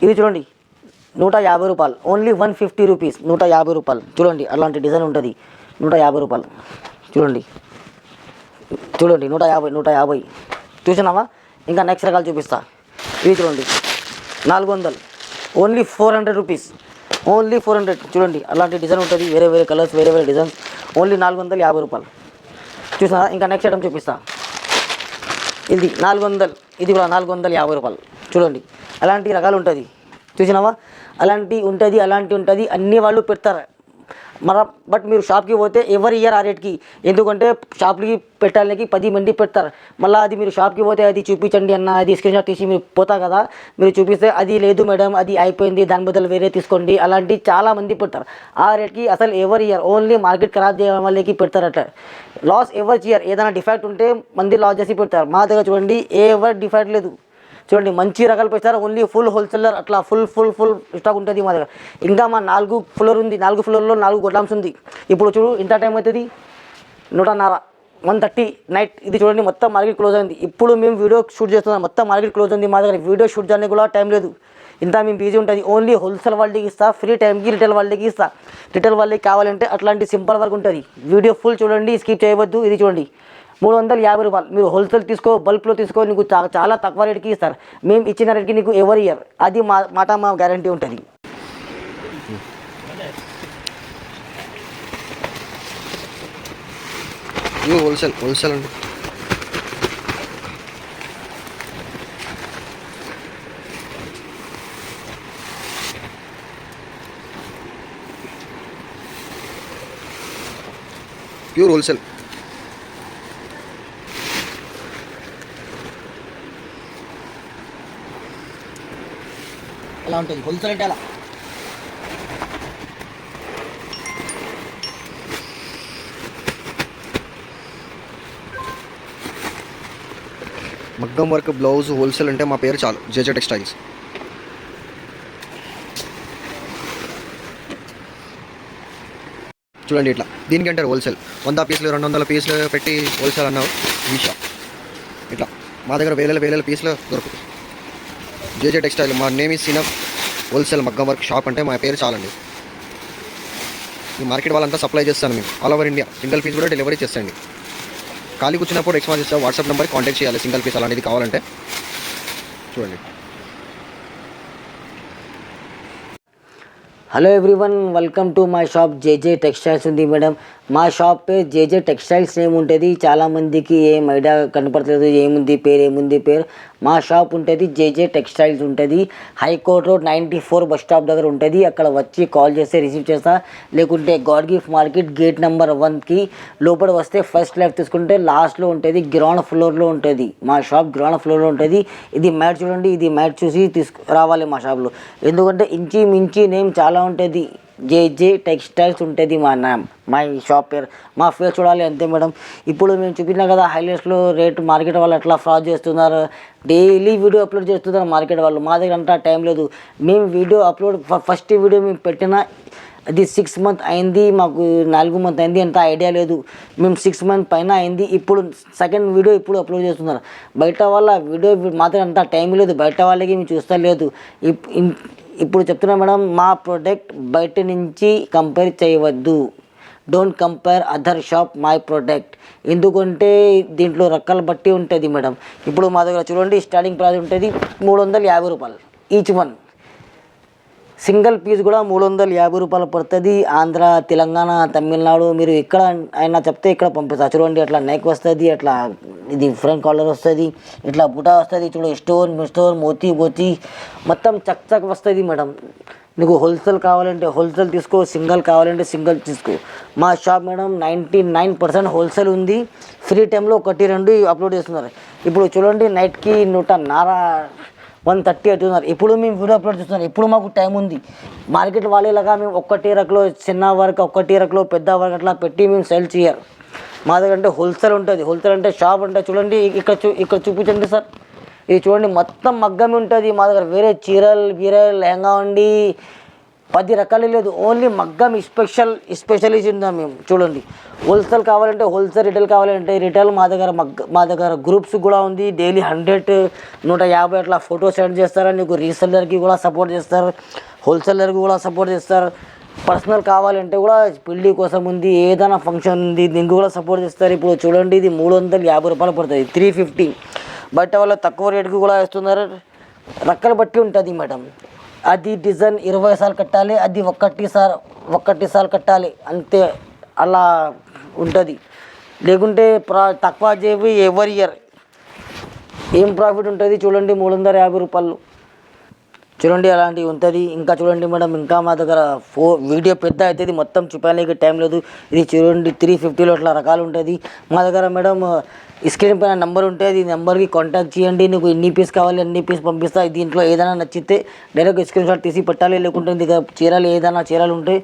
ఇది చూడండి 150 రూపాయలు, ఓన్లీ 150 రూపీస్, 150 రూపాయలు. చూడండి అలాంటి డిజైన్ ఉంటుంది, 150 రూపాయలు. చూడండి 150 చూసినావా? ఇంకా నెక్స్ట్ రకాలు చూపిస్తా. ఇవి చూడండి 400, ఓన్లీ 400 రూపీస్, ఓన్లీ 400. చూడండి అలాంటి డిజైన్ ఉంటుంది, వేరే వేరే కలర్స్, వేరే వేరే డిజైన్స్, ఓన్లీ 450 రూపాయలు. చూసినా? ఇంకా నెక్స్ట్ ఐటమ్ చూపిస్తా. ఇది 400, ఇది కూడా 450 రూపాయలు. చూడండి అలాంటి రకాలు ఉంటుంది, చూసినావా? అలాంటి ఉంటుంది, అన్ని వాళ్ళు పెడతారు. బట్ మీరు షాప్కి పోతే ఎవరు ఇయర్ ఆ రేట్కి, ఎందుకంటే షాప్కి పెట్టడానికి 10 మంది పెడతారు. మళ్ళీ అది మీరు షాప్కి పోతే అది చూపించండి అన్న, అది స్క్రీన్ షాట్ తీసి మీరు పోతా కదా, మీరు చూపిస్తే అది లేదు మేడం, అది అయిపోయింది, దాని బదులు వేరే తీసుకోండి, అలాంటి చాలా మంది పెడతారు. ఆ రేట్కి అసలు ఎవరు ఇయర్, ఓన్లీ మార్కెట్ ఖరాబ్ చేయడం వాళ్ళకి పెడతారట. లాస్ ఎవరు చేయరు, ఏదైనా డిఫెక్ట్ ఉంటే మంది లాస్ చేసి పెడతారు. మా దగ్గర చూడండి ఎవరు డిఫెక్ట్ లేదు. చూడండి మంచి రకాలు పెడతారు, ఓన్లీ ఫుల్ హోల్సేలర్, అట్లా ఫుల్ స్టాక్ ఉంటుంది మా దగ్గర. ఇంకా మా 4 ఫ్లోర్ ఉంది, 4 ఫ్లోర్లో 4 గోడౌన్స్ ఉంది. ఇప్పుడు చూడు ఇంత టైం అవుతుంది, 1:30, 1:30 నైట్. ఇది చూడండి మొత్తం మార్కెట్ క్లోజ్ అయింది. ఇప్పుడు మేము వీడియో షూట్ చేస్తున్నాం, మొత్తం మార్కెట్ క్లోజ్ ఉంది మా దగ్గర. వీడియో షూట్ చేయడానికి కూడా టైం లేదు, ఇంత మేము బిజీ ఉంటుంది. ఓన్లీ హోల్సేల్ వాళ్ళకి ఇస్తా, ఫ్రీ టైంకి రిటైల్ వాళ్ళకి ఇస్తా. రిటైల్ వాళ్ళకి కావాలంటే అట్లాంటి సింపుల్ వర్క్ ఉంటుంది. వీడియో ఫుల్ చూడండి, స్కిప్ చేయవద్దు. ఇది చూడండి 350 రూపాయలు. మీరు హోల్సేల్ తీసుకో, బల్క్లో తీసుకో, నీకు చాలా తక్కువ రేట్కి ఇస్తారు. మేము ఇచ్చిన రేట్కి నీకు ఎవరి ఇయర్, అది మా గ్యారంటీ ఉంటుంది. హోల్సేల్ అండి. Pure wholesale. అలా ఉంటుంది హోల్సేల్ అంటే. అలా మగ్గం వర్క్ బ్లౌజ్ హోల్సేల్ అంటే మా పేరు చాలు, జేజే టెక్స్టైల్స్. చూడండి ఇట్లా దీనికి అంటారు హోల్సేల్. 100 పీసులు 200 పీసులు పెట్టి హోల్సేల్ అన్నావు ఈ షాప్. ఇట్లా మా దగ్గర వేల పీసులు దొరుకుతాయి. జేజే టెక్స్టైల్, మా నేమ్ ఈజ్ సినఫ్. హోల్సేల్ మగ్గం వర్క్ షాప్ అంటే మా పేరు చాలండి. ఈ మార్కెట్ వాళ్ళంతా సప్లై చేస్తాను మేము, all over India. Single piece కూడా డెలివరీ చేస్తాండి. ఖాళీ కూర్చున్నప్పుడు ఎక్స్ట్రా చేస్తా, వాట్సాప్ నెంబర్కి కాంటాక్ట్ చేయాలి సింగిల్ పీస్ అలాంటిది కావాలంటే. చూడండి. Hello everyone, welcome to my shop JJ Textiles ఉంది మేడం. మా షాప్ పే జేజే టెక్స్టైల్స్ నేమ్ ఉంటుంది. చాలామందికి ఏం ఐడియా కనపడలేదు, ఏముంది పేరు. మా షాప్ ఉంటుంది జేజే టెక్స్టైల్స్ ఉంటుంది. హైకోర్ట్ రోడ్ 94 బస్ స్టాప్ దగ్గర ఉంటుంది. అక్కడ వచ్చి కాల్ చేస్తే రిసీవ్ చేస్తా, లేకుంటే God gift market gate number 1కి లోపల వస్తే ఫస్ట్ లెఫ్ట్ తీసుకుంటే లాస్ట్లో ఉంటుంది, గ్రౌండ్ ఫ్లోర్లో ఉంటుంది. మా షాప్ గ్రౌండ్ ఫ్లోర్లో ఉంటుంది. ఇది మ్యాట్ చూడండి, ఇది మ్యాట్ చూసి రావాలి మా షాప్లో, ఎందుకంటే ఇంచి మించి నేమ్ చాలా ఉంటుంది. జేజే టెక్స్టైల్స్ ఉంటుంది మా షాప్ పేరు. మా ఫేస్ చూడాలి అంతే మేడం. ఇప్పుడు మేము చూపినా కదా హైలైట్స్లో రేటు, మార్కెట్ వాళ్ళు ఎట్లా ఫ్రాడ్ చేస్తున్నారు, డైలీ వీడియో అప్లోడ్ చేస్తున్నారు మార్కెట్ వాళ్ళు. మా దగ్గర అంతా టైం లేదు. మేము వీడియో అప్లోడ్ ఫస్ట్ వీడియో మేము పెట్టిన అది 6 మంత్ అయింది, మాకు 4 మంత్ అయింది, అంత ఐడియా లేదు. మేము 6 మంత్ పైన అయింది. ఇప్పుడు సెకండ్ వీడియో ఇప్పుడు అప్లోడ్ చేస్తున్నారు. బయట వాళ్ళ వీడియో మా దగ్గర అంత టైం లేదు, బయట వాళ్ళకి మేము చూస్తా లేదు. ఇప్పుడు చెప్తున్నా మేడం, మా ప్రోడక్ట్ బయట నుంచి కంపేర్ చేయవద్దు. Don't compare other shop my product, ఎందుకంటే దీంట్లో రకాల బట్టి ఉంటుంది మేడం. ఇప్పుడు మా దగ్గర చూడండి స్టార్టింగ్ ప్రైస్ ఉంటుంది 350 రూపాయలు ఈచ్ వన్. సింగిల్ పీస్ కూడా 350 రూపాయలు పడుతుంది. ఆంధ్ర, తెలంగాణ, తమిళనాడు మీరు ఎక్కడ అయినా చెప్తే ఇక్కడ పంపిస్తారు. చూడండి అట్లా నెక్ వస్తుంది, అట్లా ఇది ఫ్రంట్ కాలర్ వస్తుంది, ఇట్లా బుటా వస్తుంది. చూడు స్టోన్ మోతీ మొత్తం చక్ వస్తుంది మేడం. నీకు హోల్సేల్ కావాలంటే హోల్సేల్ తీసుకో, సింగిల్ కావాలంటే సింగిల్ తీసుకో. మా షాప్ మేడం 99% హోల్సేల్ ఉంది. ఫ్రీ టైంలో 1-2 అప్లోడ్ చేస్తున్నారు. ఇప్పుడు చూడండి నైట్కి 130 అవుతున్నారు. ఇప్పుడు మేము వీడియో అప్లోడ్ చేస్తున్నాం. ఇప్పుడు మాకు టైం ఉంది. మార్కెట్ వాళ్ళేలాగా మేము ఒక్కటే రకలో చిన్న వర్క్, ఒక్కటే రకలో పెద్ద వర్క్ అట్లా పెట్టి మేము సేల్ చేయరు. మా దగ్గర అంటే హోల్సేల్ ఉంటుంది. హోల్సేల్ అంటే షాప్ అంటే చూడండి ఇక్కడ చూపించండి సార్. ఇది చూడండి మొత్తం మగ్గమే ఉంటుంది మా దగ్గర. వేరే చీరలు లెహంగా ఉండి 10 రకాలు లేదు, ఓన్లీ మగ్గం స్పెషలిస్ట్ ఉందాం మేము. చూడండి, హోల్సేల్ కావాలంటే హోల్సేల్, రిటైల్ కావాలంటే రిటైల్. మా దగ్గర గ్రూప్స్ కూడా ఉంది. డైలీ 100 150 అట్లా ఫోటో సెండ్ చేస్తారు. నీకు రీసెల్లర్కి కూడా సపోర్ట్ చేస్తారు, హోల్సేలర్కి కూడా సపోర్ట్ చేస్తారు. పర్సనల్ కావాలంటే కూడా పెళ్ళి కోసం ఉంది, ఏదైనా ఫంక్షన్ ఉంది, దీనికి కూడా సపోర్ట్ చేస్తారు. ఇప్పుడు చూడండి, ఇది 350 రూపాయలు పడుతుంది, 350. బయట వాళ్ళు తక్కువ రేటుకి కూడా వేస్తున్నారు. రకాలు బట్టి ఉంటుంది మేడం. అది డిజైన్ 20 సార్లు కట్టాలి, అది ఒక్కటిసారి కట్టాలి అంతే, అలా ఉంటుంది. లేకుంటే తక్కువ చేసి ఎవరి ఇయర్ ఏం ప్రాఫిట్ ఉంటుంది. చూడండి, 350 రూపాయలు. చూడండి, అలాంటివి ఉంటుంది. ఇంకా చూడండి మేడం, ఇంకా మా దగ్గర వీడియో పెద్ద అవుతుంది, మొత్తం చూపానికి టైం లేదు. ఇది చూడండి, 350లో అట్లా రకాలు ఉంటుంది మా దగ్గర మేడం. స్క్రీన్ పైన నెంబర్ ఉంటుంది, ఈ నెంబర్కి కాంటాక్ట్ చేయండి. నీకు ఎన్ని పీస్ కావాలి అన్ని పీస్ పంపిస్తా. దీంట్లో ఏదైనా నచ్చితే డైరెక్ట్ స్క్రీన్ షాట్ తీసి పెట్టాలి, లేకుంటే నీకు చీరలు ఉంటే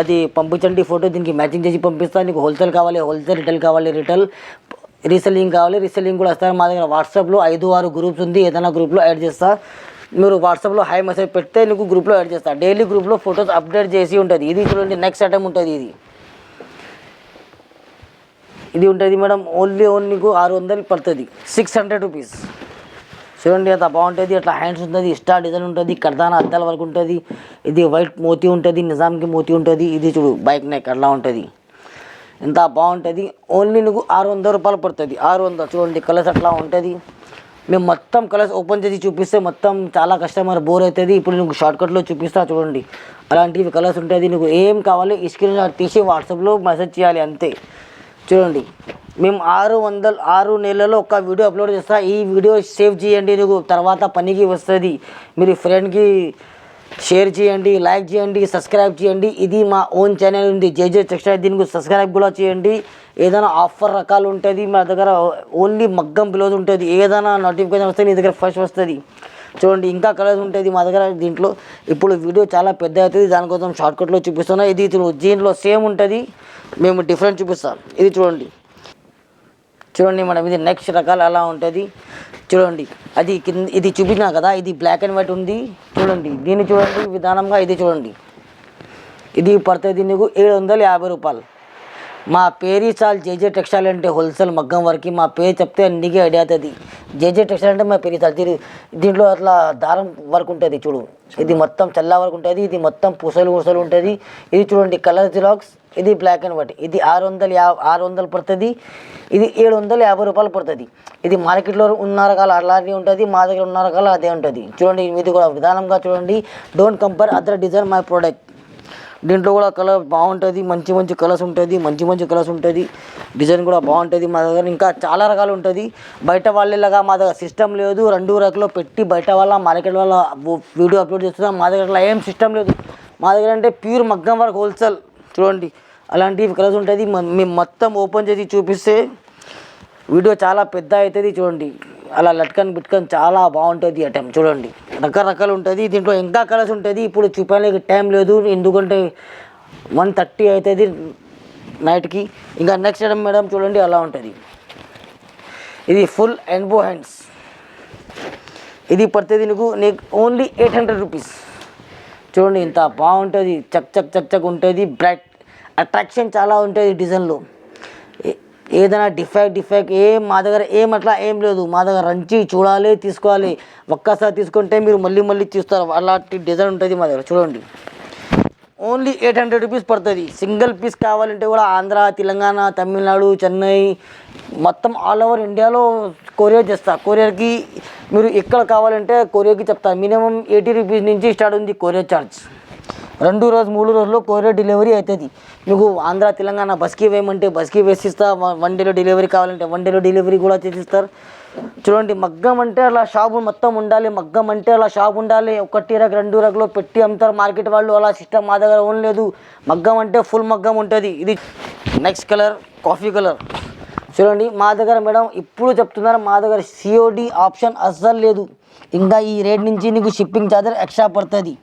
అది పంపించండి ఫోటో, దీనికి మ్యాచింగ్ చేసి పంపిస్తా. నీకు హోల్సేల్ కావాలి హోల్సేల్, రిటైల్ కావాలి రిటైల్, రీసెల్లింగ్ కావాలి రీసెల్లింగ్ కూడా వస్తారు. మా దగ్గర వాట్సాప్లో 5-6 గ్రూప్స్ ఉంది, ఏదైనా గ్రూప్లో యాడ్ చేస్తా. మీరు వాట్సాప్లో హై మెసేజ్ పెడితే నీకు గ్రూప్లో యాడ్ చేస్తా. డైలీ గ్రూప్లో ఫొటోస్ అప్డేట్ చేసి ఉంటుంది. ఇది చూడండి, నెక్స్ట్ ఐటమ్ ఉంటుంది. ఇది ఉంటుంది మేడం, ఓన్లీ నీకు 600 పడుతుంది, 600 రూపీస్. చూడండి, అంత బాగుంటుంది. అట్లా హ్యాండ్స్ ఉంటుంది, స్టార్ డిజైన్ ఉంటుంది, కర్దానా అద్దాల వరకు ఉంటుంది. ఇది వైట్ మోతీ ఉంటుంది, నిజాంకి మోతీ ఉంటుంది. ఇది చూడు, బైక్ నెక్ అట్లా ఉంటుంది, ఎంత బాగుంటుంది. ఓన్లీ నీకు 600 రూపాయలు పడుతుంది, 600. చూడండి, కలర్స్ అట్లా ఉంటుంది. మేము మొత్తం కలర్స్ ఓపెన్ చేసి చూపిస్తే మొత్తం చాలా కస్టమర్ బోర్ అవుతుంది. ఇప్పుడు నీకు షార్ట్కట్లో చూపిస్తా. చూడండి, అలాంటివి కలర్స్ ఉంటుంది. నీకు ఏం కావాలి స్క్రీన్ షాట్ తీసి వాట్సాప్లో మెసేజ్ చేయాలి అంతే. చూడండి, మేము 6 నెలల్లో ఒక వీడియో అప్లోడ్ చేస్తా. ఈ వీడియో సేవ్ చేయండి, నీకు తర్వాత పనికి వస్తుంది. మీరు ఫ్రెండ్కి షేర్ చేయండి, లైక్ చేయండి, సబ్స్క్రైబ్ చేయండి. ఇది మా ఓన్ ఛానల్ ఉంది, జేజే టెక్స్టైల్. దీనికి సబ్స్క్రైబ్ కూడా చేయండి. ఏదైనా ఆఫర్ రకాలు ఉంటుంది మా దగ్గర, ఓన్లీ మగ్గం బ్లౌజ్ ఉంటుంది. ఏదైనా నోటిఫికేషన్ వస్తే నీ దగ్గర ఫస్ట్ వస్తుంది. చూడండి, ఇంకా కలర్స్ ఉంటుంది మా దగ్గర. దీంట్లో ఇప్పుడు వీడియో చాలా పెద్ద అవుతుంది, దానికోసం షార్ట్కట్లో చూపిస్తున్నా. ఇది దీంట్లో సేమ్ ఉంటుంది, మేము డిఫరెంట్ చూపిస్తాం. ఇది చూడండి మేడం, ఇది నెక్స్ట్ రకాలు అలా ఉంటుంది. చూడండి, అది ఇది చూపించినా కదా, ఇది బ్లాక్ అండ్ వైట్ ఉంది. చూడండి, దీన్ని చూడండి విధానంగా. ఇది చూడండి, ఇది పడుతుంది నీకు 750 రూపాయలు. మా పేరు చాలు జేజే టెక్స్టైల్ అంటే హోల్సేల్ మగ్గం వరకు. మా పేరు చెప్తే అన్నికే ఐడియా అవుతుంది. జేజే టెక్స్టైల్ అంటే మా పేరు చాలు. దీంట్లో అట్లా దారం వర్క్ ఉంటుంది. చూడు, ఇది మొత్తం చల్లా వర్క్ ఉంటుంది, ఇది మొత్తం పూసలు ఉంటుంది. ఇది చూడండి, కలర్ జిరాక్స్. ఇది బ్లాక్ అండ్ వైట్. ఇది 600 పడుతుంది, ఇది 750 రూపాయలు పడుతుంది. ఇది మార్కెట్లో ఉన్న రకాలు అలాంటివి ఉంటుంది, మా దగ్గర ఉన్న రకాలు అదే ఉంటుంది. చూడండి, ఇది కూడా విధానంగా చూడండి. Don't compare other design my product. దీంట్లో కూడా కలర్ బాగుంటుంది, మంచి కలర్స్ ఉంటుంది, డిజైన్ కూడా బాగుంటుంది. మా దగ్గర ఇంకా చాలా రకాలు ఉంటుంది. బయట వాళ్ళలాగా మా దగ్గర సిస్టమ్ లేదు. 2 రకాలు పెట్టి బయట వాళ్ళ మార్కెట్ వాళ్ళ వీడియో అప్లోడ్ చేస్తున్నాం. మా దగ్గర ఏం సిస్టమ్ లేదు. మా దగ్గర అంటే ప్యూర్ మగ్గం వరకు హోల్సేల్. చూడండి, అలాంటివి కలర్స్ ఉంటుంది. మేము మొత్తం ఓపెన్ చేసి చూపిస్తే వీడియో చాలా పెద్ద అవుతుంది. చూడండి, అలా బిట్కన్ చాలా బాగుంటుంది ఐటమ్. చూడండి, రకరకాలు ఉంటుంది. దీంట్లో ఇంకా కలర్స్ ఉంటుంది. ఇప్పుడు చూపడానికి టైం లేదు, ఎందుకంటే 1:30 అవుతుంది నైట్కి. ఇంకా నెక్స్ట్ ఐటమ్ మేడం చూడండి, అలా ఉంటుంది. ఇది ఫుల్ ఎల్బో హ్యాండ్స్. ఇది పడుతుంది నీకు ఓన్లీ 800 రూపీస్. చూడండి, ఇంత బాగుంటుంది, చక్ ఉంటుంది. బ్రైట్ అట్రాక్షన్ చాలా ఉంటుంది డిజైన్లో. ఏదైనా డిఫెక్ట్ మా దగ్గర అట్లా ఏం లేదు. మా దగ్గర రంచి చూడాలి, తీసుకోవాలి. ఒక్కసారి తీసుకుంటే మీరు మళ్ళీ చూస్తారు. అలాంటి డిజైన్ ఉంటుంది మా దగ్గర. చూడండి, ఓన్లీ 800 రూపీస్ పడుతుంది. సింగిల్ పీస్ కావాలంటే కూడా ఆంధ్ర, తెలంగాణ, తమిళనాడు, చెన్నై, మొత్తం ఆల్ ఓవర్ ఇండియాలో కొరియర్ చేస్తా. కొరియర్కి మీరు ఎక్కడ కావాలంటే కొరియర్కి చెప్తా. మినిమం 80 రూపీస్ నుంచి స్టార్ట్ ఉంది కొరియర్ ఛార్జ్. 2 రోజు 3 రోజుల్లో కొరియర్ డెలివరీ అవుతుంది. మీకు ఆంధ్ర, తెలంగాణ బస్కి వేయమంటే బస్కి వేసిస్తా. 1 డేలో డెలివరీ కావాలంటే 1 డేలో డెలివరీ కూడా చేసిస్తారు. చూడండి, మగ్గం అంటే అలా షాపు మొత్తం ఉండాలి. మగ్గం అంటే అలా షాప్ ఉండాలి. 1 రక 2 రకలో పెట్టి అమ్ముతారు మార్కెట్ వాళ్ళు. అలా సిస్టమ్ మా దగ్గర ఓన్ లేదు. మగ్గం అంటే ఫుల్ మగ్గం ఉంటుంది. ఇది నెక్స్ట్ కలర్, కాఫీ కలర్. చూడండి, మా దగ్గర మేడం ఇప్పుడు చెప్తున్నారు, మా దగ్గర COD ఆప్షన్ అస్సలు లేదు. ఇంకా ఈ రేట్ నుంచి నీకు షిప్పింగ్ ఛార్జర్ ఎక్స్ట్రా పడుతుంది.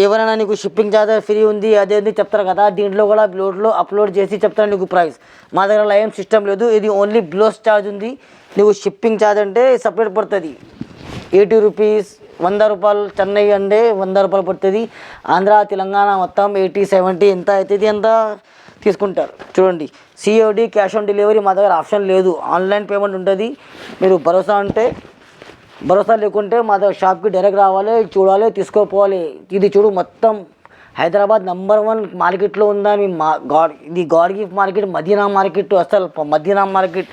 ఎవరైనా నీకు షిప్పింగ్ ఛార్జర్ ఫ్రీ ఉంది అదే చెప్తారు కదా, దీంట్లో కూడా బ్లోడ్లో అప్లోడ్ చేసి చెప్తాను నీకు ప్రైస్. మా దగ్గర ఏం సిస్టమ్ లేదు. ఇది ఓన్లీ బ్లోస్ ఛార్జ్ ఉంది. నీకు షిప్పింగ్ ఛార్జ్ అంటే సపరేట్ పడుతుంది. 80 రూపీస్, రూపాయలు, చెన్నై అంటే 100 రూపాయలు పడుతుంది. ఆంధ్ర తెలంగాణ మొత్తం 80, 70 ఎంత అవుతుంది అంత తీసుకుంటారు. చూడండి, సిఓడి క్యాష్ ఆన్ డెలివరీ మా దగ్గర ఆప్షన్ లేదు, ఆన్లైన్ పేమెంట్ ఉంటుంది. మీరు భరోసా లేకుంటే మా దగ్గర షాప్కి డైరెక్ట్ రావాలి, చూడాలి, తీసుకోపోవాలి. ఇది చూడు, మొత్తం హైదరాబాద్ #1 మార్కెట్లో ఉందా మీ ఇది God gift market, Madina market. అసలు మదీనా మార్కెట్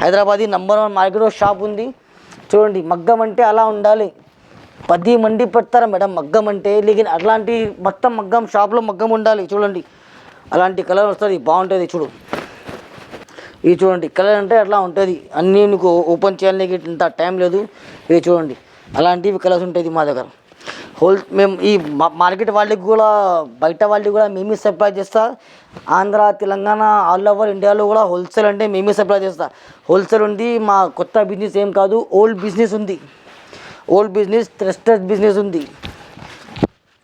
హైదరాబాద్ #1 మార్కెట్లో షాప్ ఉంది. చూడండి, మగ్గం అంటే అలా ఉండాలి. 10 మంది పెడతారా మేడం మగ్గం అంటే, లేకిన్ అట్లాంటి మొత్తం మగ్గం షాప్లో మగ్గం ఉండాలి. చూడండి, అలాంటి కలర్ వస్తుంది, బాగుంటుంది. చూడు, ఇది చూడండి, కలర్ అంటే అట్లా ఉంటుంది. అన్నీ నీకు ఓపెన్ చేయడానికి ఇంత టైం లేదు. ఇది చూడండి, అలాంటివి కలర్స్ ఉంటుంది మా దగ్గర. మేము ఈ మార్కెట్ వాళ్ళకి కూడా, బయట వాళ్ళకి కూడా మేమే సప్లై చేస్తా. ఆంధ్ర తెలంగాణ ఆల్ ఓవర్ ఇండియాలో కూడా హోల్సేల్ అంటే మేమే సప్లై చేస్తా. హోల్సేల్ ఉంది, మా కొత్త బిజినెస్ ఏం కాదు, ఓల్డ్ బిజినెస్ ఉంది. ఓల్డ్ బిజినెస్, ట్రస్టెడ్ బిజినెస్ ఉంది.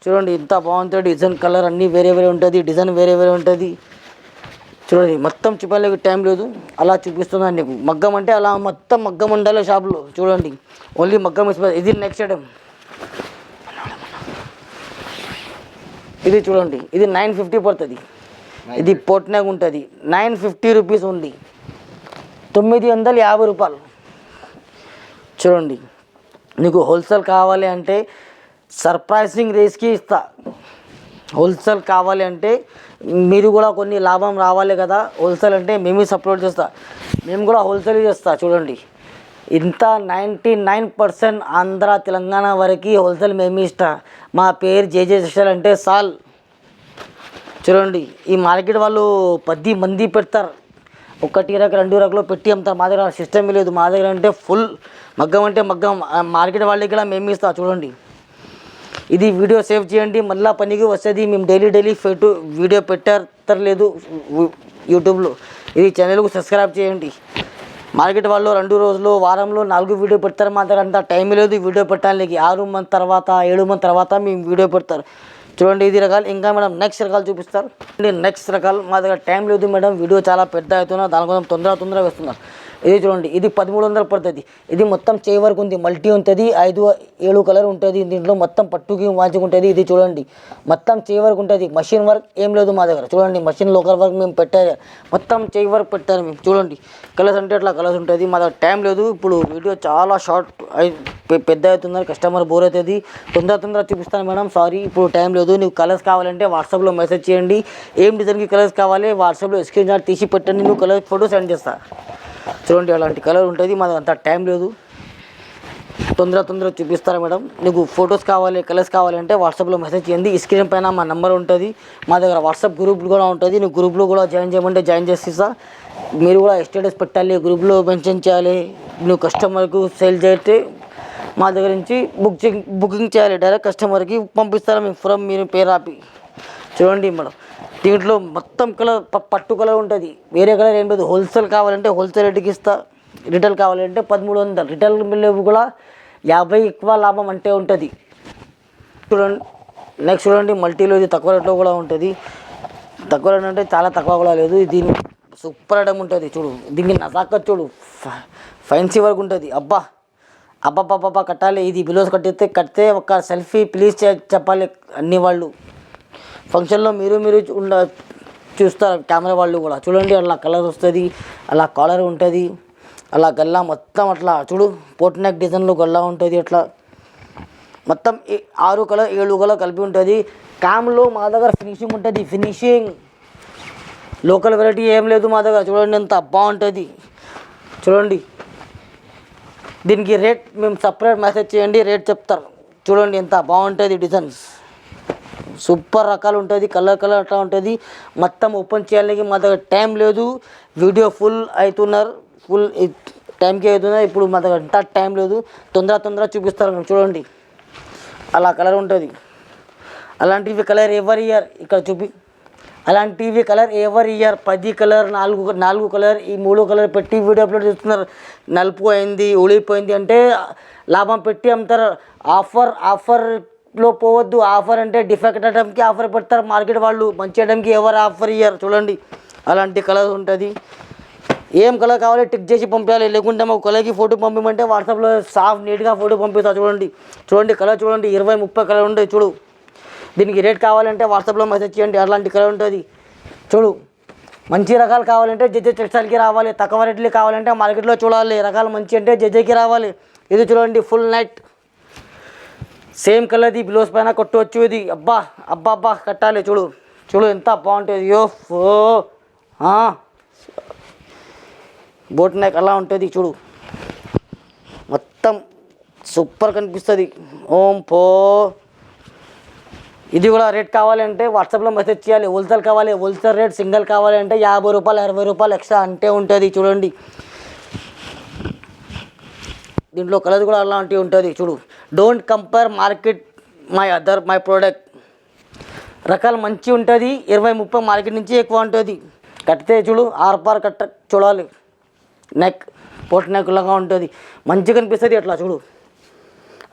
చూడండి, ఎంత బాగుంటుంది. డిజైన్ కలర్ అన్నీ వేరే వేరే ఉంటుంది, డిజైన్ వేరే వేరే ఉంటుంది. చూడండి, మొత్తం చూపలేక టైం లేదు, అలా చూపిస్తున్నాను నీకు. మగ్గం అంటే అలా మొత్తం మగ్గం ఉండాలి షాప్లో. చూడండి, ఓన్లీ మగ్గం ఇస్తుంది. ఇది నెక్స్ట్ ఐటమ్. ఇది చూడండి, ఇది 950 పడుతుంది. ఇది పోట్నాగ్ ఉంటుంది, 950 రూపీస్ ఉంది, 950 రూపాయలు. చూడండి, నీకు హోల్సేల్ కావాలి అంటే సర్ప్రైజింగ్ రేస్కి ఇస్తా. హోల్సేల్ కావాలి అంటే మీరు కూడా కొన్ని లాభం రావాలి కదా. హోల్సేల్ అంటే మేమే సపోర్ట్ చేస్తా, మేము కూడా హోల్సేల్ చేస్తా. చూడండి, ఇంత 99% ఆంధ్ర తెలంగాణ వరకు హోల్సేల్ మేమే ఇస్తా. మా పేరు జేజే టెక్స్టైల్ అంటే సాల్. చూడండి, ఈ మార్కెట్ వాళ్ళు 10 మంది పెడతారు, 1 రకం 2 రకాలు పెట్టి అమ్ముతారు. మా దగ్గర సిస్టమ్ లేదు. మా దగ్గర అంటే ఫుల్ మగ్గం అంటే మగ్గం. మార్కెట్ వాళ్ళకి కూడా మేము ఇస్తాం. చూడండి, ఇది వీడియో సేవ్ చేయండి, మళ్ళీ పనికి వస్తుంది. మేము డైలీ వీడియో పెట్టలేదు యూట్యూబ్లో. ఇది ఛానల్కు సబ్స్క్రైబ్ చేయండి. మార్కెట్ వాళ్ళు 2 రోజులు, వారంలో 4 వీడియో పెడతారు. మా దగ్గర అంత టైం లేదు వీడియో పెట్టడానికి. 6 మంత్ తర్వాత, 7 మంత్ తర్వాత మేము వీడియో పెడతారు. చూడండి, ఇది రకాలు. ఇంకా మేడం నెక్స్ట్ రకాలు చూపిస్తారు. నెక్స్ట్ రకాలు మా దగ్గర టైం లేదు మేడం, వీడియో చాలా పెద్ద అవుతున్నారు, దానికోసం తొందరగా వేస్తున్నారు. ఇది చూడండి, ఇది 1300 పడుతుంది. ఇది మొత్తం చేయి వరకు ఉంది, మల్టీ ఉంటుంది, 5-7 కలర్ ఉంటుంది. దీంట్లో మొత్తం పట్టుకి మంచిగా ఉంటుంది. ఇది చూడండి, మొత్తం చేయి వరకు ఉంటుంది. మషిన్ వర్క్ ఏం లేదు మా దగ్గర. చూడండి, మషిన్ లోకల్ వర్క్ మేము పెట్టారు, మొత్తం చేయి వర్క్ పెట్టారు మేము. చూడండి, కలర్స్ అంటే అట్లా కలర్స్ ఉంటుంది. మా దగ్గర టైం లేదు. ఇప్పుడు వీడియో చాలా షార్ట్ పెద్ద అవుతున్నారు, కస్టమర్ బోర్ అవుతుంది. తొందర చూపిస్తాను మేడం, సారీ ఇప్పుడు టైం లేదు. నీకు కలర్స్ కావాలంటే వాట్సాప్లో మెసేజ్ చేయండి. ఏం డిజైన్కి కలర్స్ కావాలి వాట్సాప్లో స్క్రీన్ షాట్ తీసి పెట్టండి, నువ్వు కలర్ ఫోటో సెండ్ చేస్తా. చూడండి, అలాంటి కలర్ ఉంటుంది. మాది అంత టైం లేదు, తొందర చూపిస్తారా మేడం. నీకు ఫొటోస్ కావాలి, కలర్స్ కావాలంటే వాట్సాప్లో మెసేజ్ చేయండి. స్క్రీన్ పైన మా నెంబర్ ఉంటుంది. మా దగ్గర వాట్సాప్ గ్రూప్ కూడా ఉంటుంది. నువ్వు గ్రూప్లో కూడా జాయిన్ చేయమంటే జాయిన్ చేసిస్తా. మీరు కూడా స్టేటస్ పెట్టాలి, గ్రూప్లో మెన్షన్ చేయాలి. నువ్వు కస్టమర్కు సేల్ చేస్తే మా దగ్గర నుంచి బుకింగ్ చేయాలి, డైరెక్ట్ కస్టమర్కి పంపిస్తారు మేము ఫ్రమ్ మీరు పేరు ఆపి. చూడండి మేడం, దీంట్లో మొత్తం కలర్ పట్టు కలర్ ఉంటుంది, వేరే కలర్ ఏం లేదు. హోల్సేల్ కావాలంటే హోల్సేల్ రేటుకి ఇస్తా, రిటైల్ కావాలంటే 1300. రిటైల్ మిల్లు కూడా 50 ఎక్కువ లాభం అంటే ఉంటుంది. చూడండి, నెక్స్ట్ చూడండి, మల్టీలో ఇది తక్కువ రేట్లో కూడా ఉంటుంది. తక్కువ రేట్ అంటే చాలా తక్కువ కూడా లేదు. దీని సూపర్ ఐటమ్ ఉంటుంది. చూడు, దీనికి నసాక చూడు, ఫ్యాన్సీ వర్క్ ఉంటుంది. అబ్బా కట్టాలి. ఇది బిలోస్ కడితే ఒక సెల్ఫీ ప్లీజ్ చెప్పాలి అన్ని వాళ్ళు. ఫంక్షన్లో మీరు చూస్తారు కెమెరా వాళ్ళు కూడా. చూడండి, అలా కలర్ వస్తుంది, అలా కాలర్ ఉంటుంది, అలా గల్లా మొత్తం అట్లా చూడు, పోట్ నెక్ డిజైన్లో గల్లా ఉంటుంది. అట్లా మొత్తం 6 కలర్ 7 కలర్ కలిపి ఉంటుంది. క్యామ్లో మా దగ్గర ఫినిషింగ్ ఉంటుంది. ఫినిషింగ్ లోకల్ వెరైటీ ఏం లేదు మా దగ్గర. చూడండి, ఎంత బాగుంటుంది. చూడండి, దీనికి రేట్ మేము సపరేట్ మెసేజ్ చేయండి, రేట్ చెప్తారు. చూడండి, ఎంత బాగుంటుంది డిజైన్స్, సూపర్ రకాలు ఉంటుంది. కలర్ అట్లా ఉంటుంది. మొత్తం ఓపెన్ చేయడానికి మా దగ్గర టైం లేదు. వీడియో ఫుల్ టైంకి అవుతున్నారు. ఇప్పుడు మా దగ్గర అంత టైం లేదు, తొందర చూపిస్తారు మేము. చూడండి, అలా కలర్ ఉంటుంది. అలాంటివి కలర్ ఎవరి ఇయర్ ఇక్కడ చూపి, అలాంటివి కలర్ ఎవరి ఇయర్ 10 కలర్ 4 కలర్ ఈ 3 కలర్ పెట్టి వీడియో అప్లోడ్ చేస్తున్నారు. నలిపోయింది, ఊడిపోయింది అంటే లాభం పెట్టి అమ్ముతారు. ఆఫర్లో పోవద్దు. ఆఫర్ అంటే డిఫెక్ట్ ఐటమ్కి ఆఫర్ పెడతారు మార్కెట్ వాళ్ళు, మంచి ఐటమ్కి ఎవరు ఆఫర్ ఇయ్యారు. చూడండి, అలాంటి కలర్ ఉంటుంది. ఏం కలర్ కావాలి టిక్ చేసి పంపించాలి, లేకుంటే మాకు కలర్కి ఫోటో పంపించమంటే వాట్సాప్లో సాఫ్ నీట్గా ఫోటో పంపిస్తా. చూడండి కలర్ చూడండి, 20-30 కలర్ ఉంటుంది చూడు. దీనికి రేట్ కావాలంటే వాట్సాప్లో మెసేజ్ చేయండి, అలాంటి కలర్ ఉంటుంది చూడు. మంచి రకాలు కావాలంటే జేజే టెక్స్టైల్కి రావాలి, తక్కువ రేట్లు కావాలంటే మార్కెట్లో చూడాలి. రకాలు మంచి అంటే జేజేకి రావాలి. ఇది చూడండి ఫుల్ నైట్ సేమ్ కలర్ది బ్లౌజ్ పైన కొట్టవచ్చు. ఇది అబ్బా అబ్బా అబ్బా కట్టాలి. చూడు ఎంత బాగుంటుంది. బోట్ నెక్ అలా ఉంటుంది చూడు, మొత్తం సూపర్ కనిపిస్తుంది. ఇది కూడా రేట్ కావాలంటే వాట్సాప్లో మెసేజ్ చేయాలి. హోల్సేల్ కావాలి, హోల్సేల్ రేట్. సింగిల్ కావాలి అంటే 50 రూపాయలు 60 రూపాయలు ఎక్స్ట్రా అంటే ఉంటుంది. చూడండి దీంట్లో కలర్ కూడా అలాంటివి ఉంటుంది చూడు. Don't compare market my product. రకాలు మంచి ఉంటుంది, 20-30 మార్కెట్ నుంచి ఎక్కువ ఉంటుంది. కట్టితే చూడు ఆర్పార్ కట్ట చూడాలి. నెక్ పోట్ నెక్ లాగా ఉంటుంది, మంచిగా కనిపిస్తుంది. అట్లా చూడు,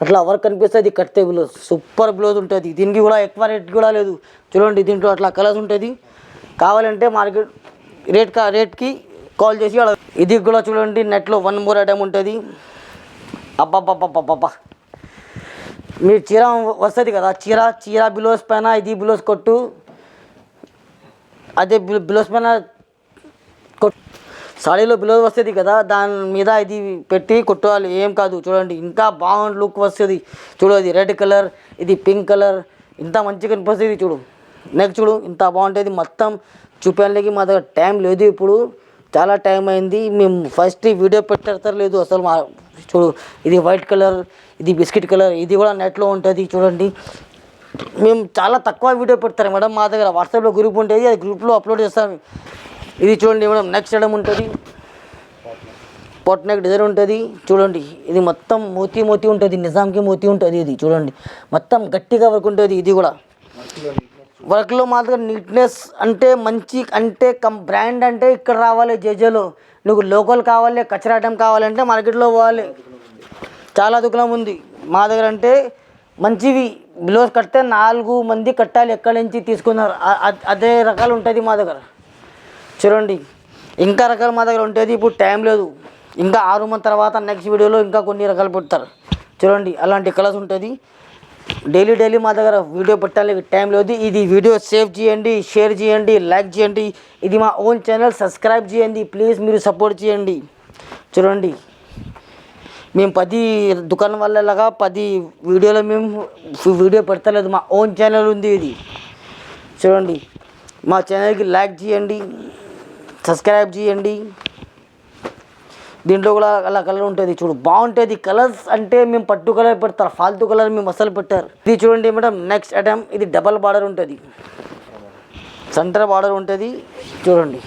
అట్లా వర్క్ కనిపిస్తుంది. కట్టే బ్లౌజ్ సూపర్ బ్లౌజ్ ఉంటుంది. దీనికి కూడా ఎక్కువ రేట్ కూడా లేదు. చూడండి దీంట్లో అట్లా కలర్స్ ఉంటుంది. కావాలంటే మార్కెట్ రేట్కి కాల్ చేసి ఇది కూడా చూడండి. నెట్లో 1 మోర్ ఐటమ్ ఉంటుంది. అబ్బబ్బబ్బబ్బబ్బా, మీరు చీర వస్తుంది కదా, చీర బ్లౌజ్ పైన ఇది బ్లౌజ్ కొట్టు, అదే బ్లౌజ్ పైన సాడీలో బ్లౌజ్ వస్తుంది కదా, దాని మీద ఇది పెట్టి కొట్టాలి. ఏం కాదు చూడండి, ఇంకా బాగుంది లుక్ వస్తుంది. చూడు ఇది రెడ్ కలర్, ఇది పింక్ కలర్, ఇంత మంచిగా కనిపిస్తుంది. చూడు నెక్స్ట్ చూడు ఇంత బాగుంటుంది. మొత్తం చూపించడానికి మా దగ్గర టైం లేదు, ఇప్పుడు చాలా టైం అయింది. మేము ఫస్ట్ వీడియో పెట్టలేదు అసలు. చూడు ఇది వైట్ కలర్, ఇది బిస్కెట్ కలర్, ఇది కూడా నెట్లో ఉంటుంది. చూడండి మేము చాలా తక్కువ వీడియో పెడతారు మేడం. మా దగ్గర వాట్సాప్లో గ్రూప్ ఉంటుంది, అది గ్రూప్లో అప్లోడ్ చేస్తాం. ఇది చూడండి మేడం, నెక్స్ట్ ఐటమ్ ఉంటుంది. పొట్ నెక్ డిజైన్ ఉంటుంది. చూడండి ఇది మొత్తం మోతీ ఉంటుంది, నిజాంకి మోతీ ఉంటుంది. ఇది చూడండి మొత్తం గట్టిగా వర్క్ ఉంటుంది. ఇది కూడా వర్క్లో మా దగ్గర నీట్నెస్ అంటే మంచి అంటే బ్రాండ్ అంటే ఇక్కడ రావాలి జేజేలో. నువ్వు లోకల్ కావాలి, కచరా ఐటమ్ కావాలంటే మార్కెట్లో పోవాలి. చాలా దుకాణం ఉంది మా దగ్గర. అంటే మంచివి బ్లౌజ్ కడితే 4 మంది కట్టాలి, ఎక్కడి నుంచి తీసుకున్నారు అదే రకాలు ఉంటుంది మా దగ్గర. చూడండి ఇంకా రకాలు మా దగ్గర ఉంటుంది. ఇప్పుడు టైం లేదు, ఇంకా 6 మంత్ తర్వాత నెక్స్ట్ వీడియోలో ఇంకా కొన్ని రకాలు పెడతారు. చూడండి అలాంటి కలర్స్ ఉంటుంది. డైలీ మా దగ్గర వీడియో పెట్టాలి, టైం లేదు. ఇది వీడియో సేవ్ చేయండి, షేర్ చేయండి, లైక్ చేయండి. ఇది మా ఓన్ ఛానల్, సబ్స్క్రైబ్ చేయండి ప్లీజ్, మీరు సపోర్ట్ చేయండి. చూడండి మేము 10 దుకాణం వాళ్ళలాగా 10 వీడియోలో మేము వీడియో పెడతలేదు, మా ఓన్ ఛానల్ ఉంది ఇది. చూడండి మా ఛానల్కి లైక్ చేయండి, సబ్స్క్రైబ్ చేయండి. దీంట్లో కూడా అలా కలర్ ఉంటుంది. చూడు బాగుంటుంది. కలర్స్ అంటే మేము పట్టు కలర్ పెడతారు, ఫాల్తూ కలర్ మేము అసలు పెట్టారు. ఇది చూడండి మేడం నెక్స్ట్ ఐటమ్. ఇది డబల్ బార్డర్ ఉంటుంది, సెంటర్ బార్డర్ ఉంటుంది. చూడండి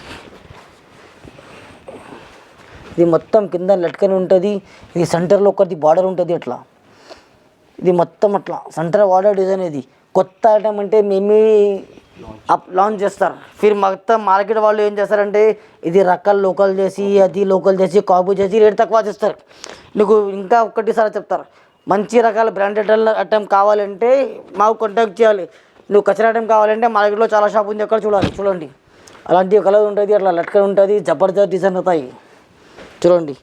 ఇది మొత్తం కింద లట్కని ఉంటుంది. ఇది సెంటర్లో ఒకటి బార్డర్ ఉంటుంది. అట్లా ఇది మొత్తం అట్లా సెంటర్ బార్డర్ డిజైన్. ఇది కొత్త ఐటమ్ అంటే మేమే లాంచ్ చేస్తారు. ఫిర్ మొత్తం మార్కెట్ వాళ్ళు ఏం చేస్తారంటే ఇది రకాలు లోకల్ చేసి, అది లోకల్ చేసి, కాపీ చేసి రేట్ తక్కువ చేస్తారు. నీకు ఇంకా ఒక్కటిసారి చెప్తారు, మంచి రకాల బ్రాండెడ్ ఐటమ్ కావాలంటే మాకు కాంటాక్ట్ చేయాలి. నువ్వు కచరా ఐటమ్ కావాలంటే మార్కెట్లో చాలా షాప్ ఉంది, అక్కడ చూడాలి. చూడండి అలాంటి కలర్ ఉంటుంది, అట్లా లట్కన్ ఉంటుంది, జబర్దస్త్ డిజైన్ అవుతాయి. చూడండి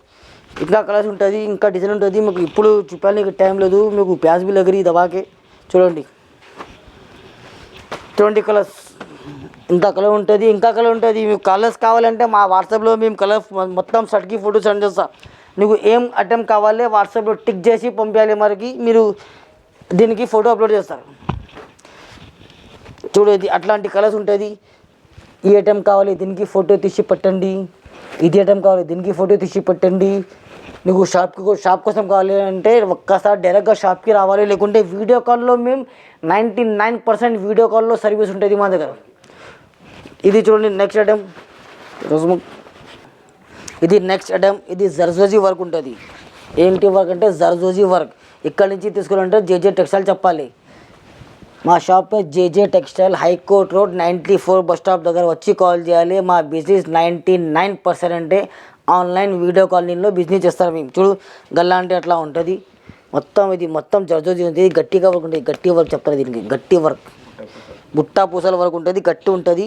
ఇంకా కలర్స్ ఉంటుంది, ఇంకా డిజైన్ ఉంటుంది. మీకు ఇప్పుడు చూపాలి టైం లేదు, మీకు ప్యాస్ బిల్ ఎగిరి దబాకే. చూడండి కలర్స్ ఇంత కలర్ ఉంటుంది, ఇంకా కలర్ ఉంటుంది. మీకు కలర్స్ కావాలంటే మా వాట్సాప్లో మేము కలర్ మొత్తం షర్ట్కి ఫోటో సెండ్ చేస్తాం. నీకు ఏం ఐటమ్ కావాలి వాట్సాప్లో టిక్ చేసి పంపించాలి, మరికి మీరు దీనికి ఫోటో అప్లోడ్ చేస్తారు. చూడేది అట్లాంటి కలర్స్ ఉంటుంది. ఈ ఐటమ్ కావాలి దీనికి ఫోటో తీసి పెట్టండి, ఇది ఐటమ్ కావాలి దీనికి ఫోటో తీసి పెట్టండి. నీకు షాప్ కోసం కావాలి అంటే ఒక్కసారి డైరెక్ట్గా షాప్కి రావాలి, లేకుంటే వీడియో కాల్లో మేము 99% వీడియో కాల్లో సర్వీస్ ఉంటుంది మా దగ్గర. ఇది చూడండి నెక్స్ట్ ఐటమ్ రోజుముక్. ఇది నెక్స్ట్ ఐటమ్. ఇది జర్జోజీ వర్క్ ఉంటుంది. ఏంటి వర్క్ అంటే జర్జోజీ వర్క్. ఇక్కడ నుంచి తీసుకోవాలంటే జేజే టెక్స్టైల్ చెప్పాలి. మా షాప్ పే JJ textile, high court road 94 bus stop దగ్గర వచ్చి కాల్ చేయాలి. మా బిజినెస్ 99% అంటే ఆన్లైన్ వీడియో కాలింగ్లో బిజినెస్ చేస్తారు మేము. చూడు గల్లా అంటే అట్లా ఉంటుంది మొత్తం. ఇది మొత్తం జర్జోజీ ఉంది, గట్టిగా వర్క్ ఉంటుంది. గట్టి వర్క్ చెప్తారు దీనికి, గట్టి వర్క్. బుట్ట పూసల వరకు ఉంటుంది, గట్టి ఉంటుంది.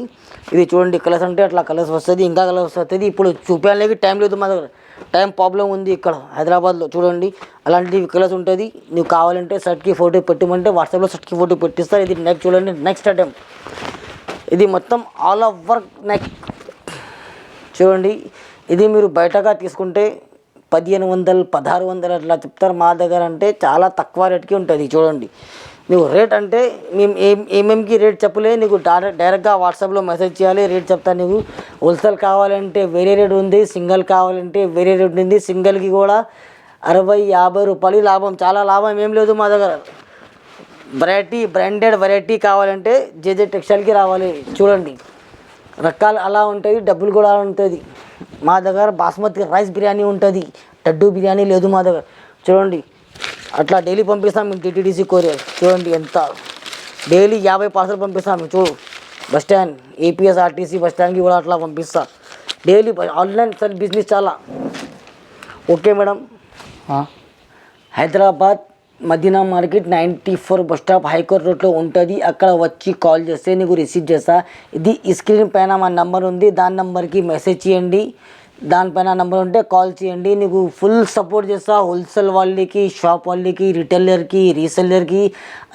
ఇది చూడండి కలర్స్ అంటే అట్లా కలర్స్ వస్తుంది, ఇంకా కలర్స్ వస్తుంది. ఇప్పుడు చూపించడానికి టైం లేదు మా దగ్గర, టైం ప్రాబ్లం ఉంది ఇక్కడ హైదరాబాద్లో. చూడండి అలాంటి కలర్స్ ఉంటుంది. నువ్వు కావాలంటే షర్ట్కి ఫోటో పెట్టమంటే వాట్సాప్లో షర్ట్కి ఫోటో పెట్టిస్తారు. ఇది నెక్ చూడండి, నెక్స్ట్ ఐటమ్. ఇది మొత్తం ఆల్ ఆఫ్ వర్క్ నెక్ చూడండి. ఇది మీరు బయటగా తీసుకుంటే 1500 1600 అట్లా చెప్తారు. మా దగ్గర అంటే చాలా తక్కువ రేట్కి ఉంటుంది. చూడండి నువ్వు రేట్ అంటే మేము ఏమేమికి రేట్ చెప్పలే, నీకు డైరెక్ట్గా వాట్సాప్లో మెసేజ్ చేయాలి, రేట్ చెప్తాను. నీకు హోల్సేల్ కావాలంటే వేరే రేట్ ఉంది, సింగిల్ కావాలంటే వేరే రేట్ ఉంది. సింగిల్కి కూడా 60-50 రూపాయలు లాభం, చాలా లాభం ఏం లేదు మా దగ్గర. వెరైటీ బ్రాండెడ్ వెరైటీ కావాలంటే జేజే టెక్స్టైల్కి రావాలి. చూడండి రకాలు అలా ఉంటుంది, డబ్బులు కూడా అలా ఉంటుంది. మా దగ్గర బాస్మతి రైస్ బిర్యానీ ఉంటుంది, లడ్డు బిర్యానీ లేదు మా దగ్గర. చూడండి అట్లా డైలీ పంపిస్తాం మేము టీటీడీసీ కొరియర్. చూడండి ఎంత డైలీ 50 పార్సల్ పంపిస్తాం. చూడు బస్ స్టాండ్ ఏపీఎస్ఆర్టీసీ బస్ స్టాండ్కి కూడా అట్లా పంపిస్తా డైలీ. ఆన్లైన్ బిజినెస్ చాలా okay madam. Hyderabad Madina market 94 bus stop high court రోడ్లో ఉంటుంది. అక్కడ వచ్చి కాల్ చేస్తే నీకు రిసీవ్ చేస్తా. ఇది స్క్రీన్ పైన మా నెంబర్ ఉంది, దాని నెంబర్కి మెసేజ్ చేయండి. దానిపైన నెంబర్ ఉంటే కాల్ చేయండి, నీకు ఫుల్ సపోర్ట్ చేస్తా. హోల్సేల్ వాళ్ళకి, షాప్ వాళ్ళకి, రిటైలర్కి, రీసెల్లర్కి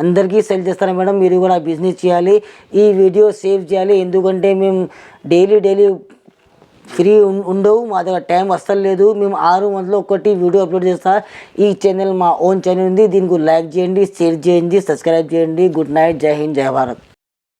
అందరికీ సెల్ చేస్తాను మేడం. మీరు కూడా బిజినెస్ చేయాలి. ఈ వీడియో సేవ్ చేయాలి, ఎందుకంటే మేము డైలీ ఫ్రీ ఉండవు, మా దగ్గర టైం అస్సలు లేదు. మేము 6 మంత్లో ఒకటి వీడియో అప్లోడ్ చేస్తా. ఈ ఛానల్ మా ఓన్ ఛానల్ ఉంది, దీనికి లైక్ చేయండి, షేర్ చేయండి, సబ్స్క్రైబ్ చేయండి. గుడ్ నైట్, జై హింద్, జై భారత్.